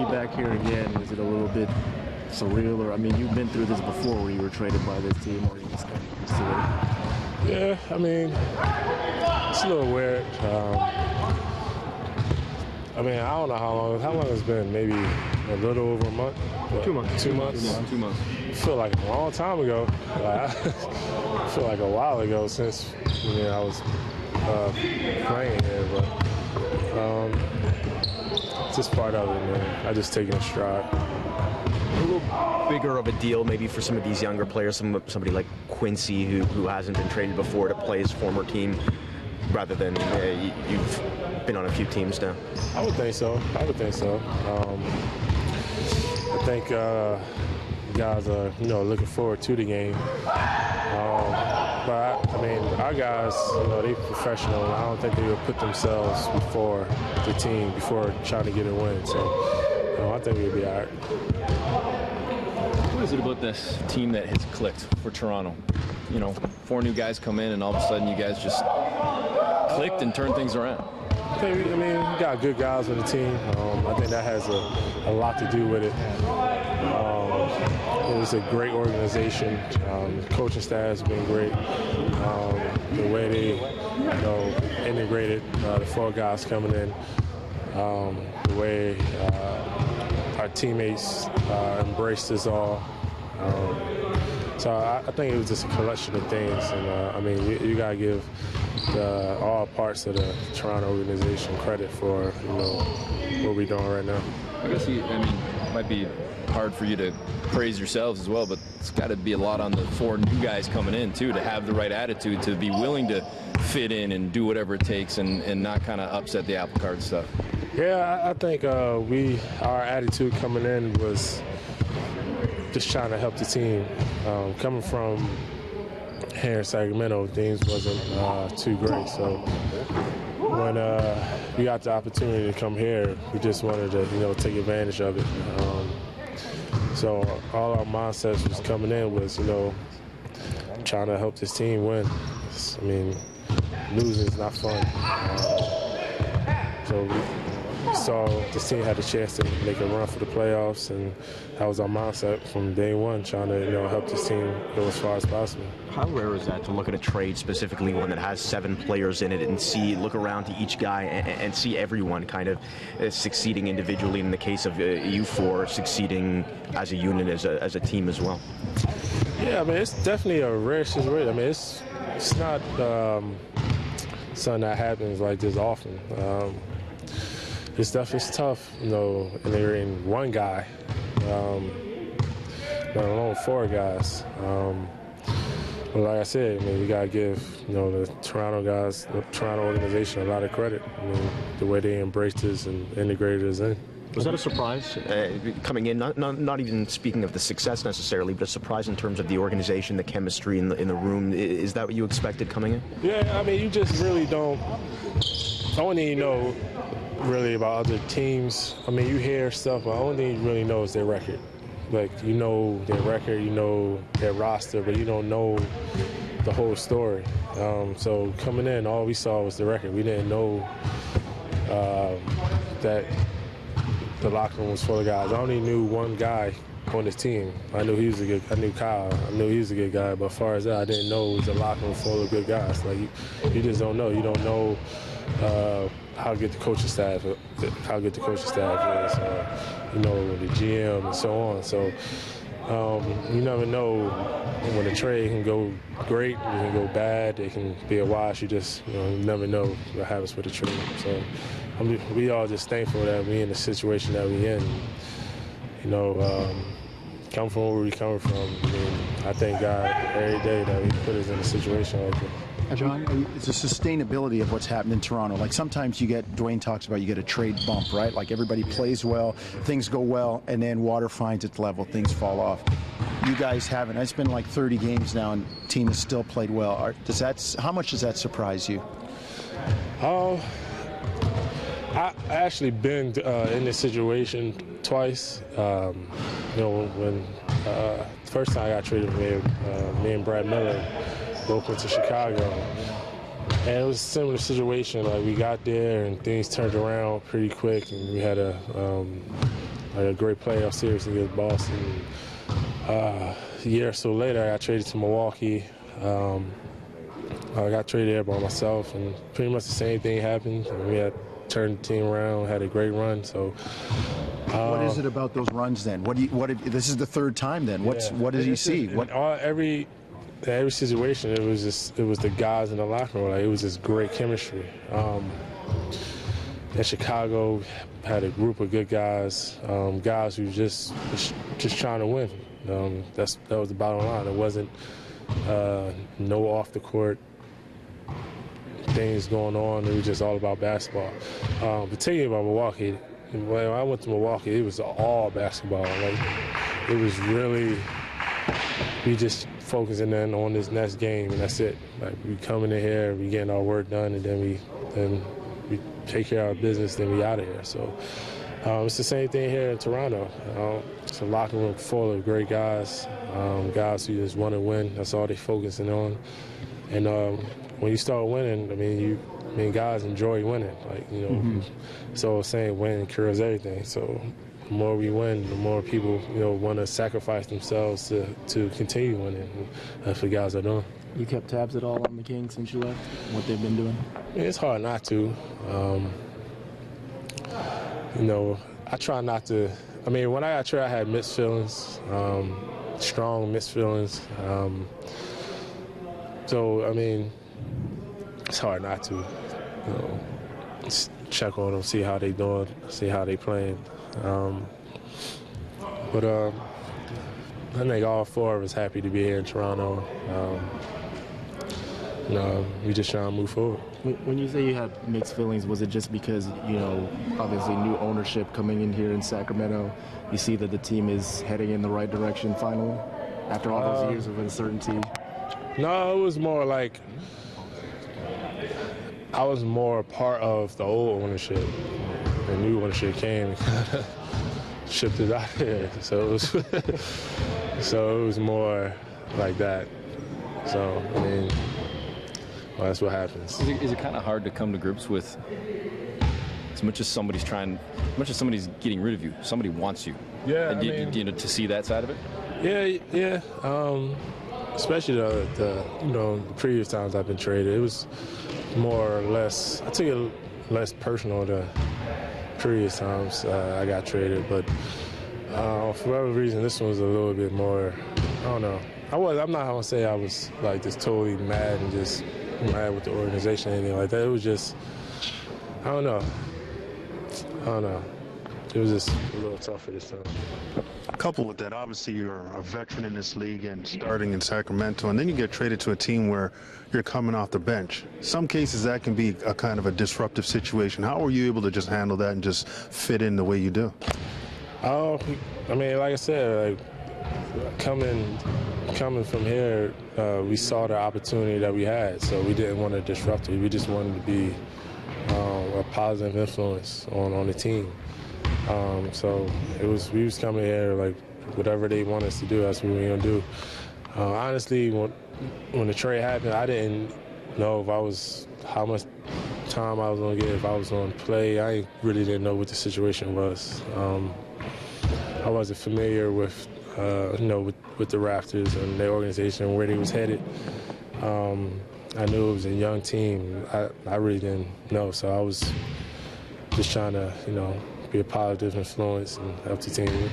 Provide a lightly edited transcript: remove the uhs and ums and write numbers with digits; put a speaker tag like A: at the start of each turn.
A: you back here again, is it a little bit surreal? Or, I mean, you've been through this before where you were traded by this team, or you just kind of used to it?
B: Yeah, I mean, it's a little weird. I mean, I don't know how long it's been, maybe a little over a month? What,
A: 2 months.
B: 2 months?
A: 2 months.
B: I feel like a long time ago. Like, I feel like a while ago since I was playing here, but it's just part of it, man. I just take it in stride.
C: A little bigger of a deal maybe for some of these younger players, somebody like Quincy who hasn't been traded before to play his former team, rather than you've been on a few teams now.
B: I would think so. I think guys are looking forward to the game. But I mean, our guys, they're professional. I don't think they would put themselves before the team, before trying to get a win. So I think we'll be all right.
D: What is it about this team that has clicked for Toronto? 4 new guys come in, and all of a sudden you guys just clicked and turned things around.
B: I mean, we got good guys on the team. I think that has a lot to do with it. It's a great organization. The coaching staff has been great. The way they integrated the 4 guys coming in, the way our teammates embraced us all. So I think it was just a collection of things. And I mean, you got to give all parts of the Toronto organization credit for what we're doing right now.
D: I guess it might be hard for you to praise yourselves as well, but it's got to be a lot on the 4 new guys coming in too, to have the right attitude, to be willing to fit in and do whatever it takes, and not kind of upset the apple cart stuff.
B: Yeah, I think our attitude coming in was just trying to help the team. Coming from here in Sacramento, things wasn't too great. So when we got the opportunity to come here, we just wanted to take advantage of it. So all our mindsets was coming in was trying to help this team win. I mean, losing is not fun. So we saw this team had a chance to make a run for the playoffs, and that was our mindset from day one, trying to help this team go as far as possible.
C: How rare is that to look at a trade, specifically one that has 7 players in it, and look around to each guy and see everyone kind of succeeding individually, in the case of you 4 succeeding as a unit, as a team as well?
B: Yeah, I mean, it's definitely a rare situation. I mean, it's not something that happens like this often. It's tough, integrating one guy, let alone 4 guys. But like I said, I mean, we gotta give the Toronto guys, the Toronto organization, a lot of credit. I mean, the way they embraced us and integrated us in.
C: Was that a surprise coming in? Not even speaking of the success necessarily, but a surprise in terms of the organization, the chemistry in the room. Is that what you expected coming in?
B: Yeah, I mean, you just really don't. I don't even know really about other teams. I mean, you hear stuff, but the only thing you really know is their record. Like, their record, their roster, but you don't know the whole story. So coming in, all we saw was the record. We didn't know that the locker room was full of guys. I only knew one guy on this team. I knew Kyle. I knew he was a good guy, but as far as that, I didn't know it was a locker room full of good guys. Like, you just don't know. You don't know how good the coaching staff is, the GM and so on. So you never know when a trade can go great, it can go bad, it can be a wash. You just you never know what happens with a trade. So we all just thankful that we in the situation that we in. Come from where we come from. I mean, I thank God every day that He put us in a situation like this.
E: John, it's the sustainability of what's happened in Toronto. Like, sometimes Dwayne talks about, you get a trade bump, right? Like, everybody plays well, things go well, and then water finds its level, things fall off. You guys haven't. It's been like 30 games now, and the team has still played well. How much does that surprise you?
B: I actually been in this situation twice. When the first time I got traded, me and Brad Miller both went to Chicago. And it was a similar situation. Like, we got there and things turned around pretty quick, and we had a great playoff series against Boston. A year or so later, I got traded to Milwaukee. I got traded there by myself, and pretty much the same thing happened. And we had turned the team around, had a great run. So,
E: what is it about those runs then? This is the third time then. What did you see?
B: Every situation, it was the guys in the locker room. Like, it was just great chemistry. In Chicago, had a group of good guys, guys who just trying to win. That was the bottom line. It wasn't no off the court things going on. It was just all about basketball. Particularly about Milwaukee. When I went to Milwaukee, it was all basketball. Like, it was really, we just focusing in on this next game, and that's it. Like, we coming in here, we getting our work done, and then we take care of our business, then we out of here. So it's the same thing here in Toronto. It's a locker room full of great guys, guys who just want to win. That's all they're focusing on. And when you start winning, guys enjoy winning. Like, so saying winning cures everything. So the more we win, the more people, want to sacrifice themselves to continue winning. And that's what guys are doing.
A: You kept tabs at all on the Kings since you left? What they've been doing?
B: It's hard not to. I try not to. When I got traded, I had mixed feelings, strong mixed feelings. It's hard not to. Just check on them, see how they doing, see how they playing. But I think all four of us happy to be here in Toronto. We just trying to move forward.
A: When you say you had mixed feelings, was it just because, obviously new ownership coming in here in Sacramento, you see that the team is heading in the right direction finally, after all those years of uncertainty?
B: No, it was more like I was more a part of the old ownership. The new ownership came and kind of shipped it out here. So it was more like that. So, that's what happens.
D: Is it kind of hard to come to grips with, as much as somebody's getting rid of you, somebody wants you?
B: Yeah.
D: To see that side of it?
B: Yeah. Especially the previous times I've been traded, it was more or less, I took it less personal the previous times I got traded, but for whatever reason, this one was a little bit more, I don't know. I'm not going to say I was like just totally mad and just mad with the organization or anything like that. It was just, I don't know. It was just a little tougher this time.
F: Coupled with that, obviously you're a veteran in this league and starting in Sacramento, and then you get traded to a team where you're coming off the bench. Some cases that can be a kind of a disruptive situation. How were you able to just handle that and just fit in the way you do?
B: Like I said, coming from here, we saw the opportunity that we had, so we didn't want to disrupt it. We just wanted to be a positive influence on the team. So we was coming here like whatever they want us to do, that's what we were gonna do. Honestly, when the trade happened, I didn't know how much time I was gonna get, if I was gonna play. I really didn't know what the situation was. I wasn't familiar with the Raptors and their organization, where they was headed. I knew it was a young team. I really didn't know, so I was just trying to, be a positive influence and help the team.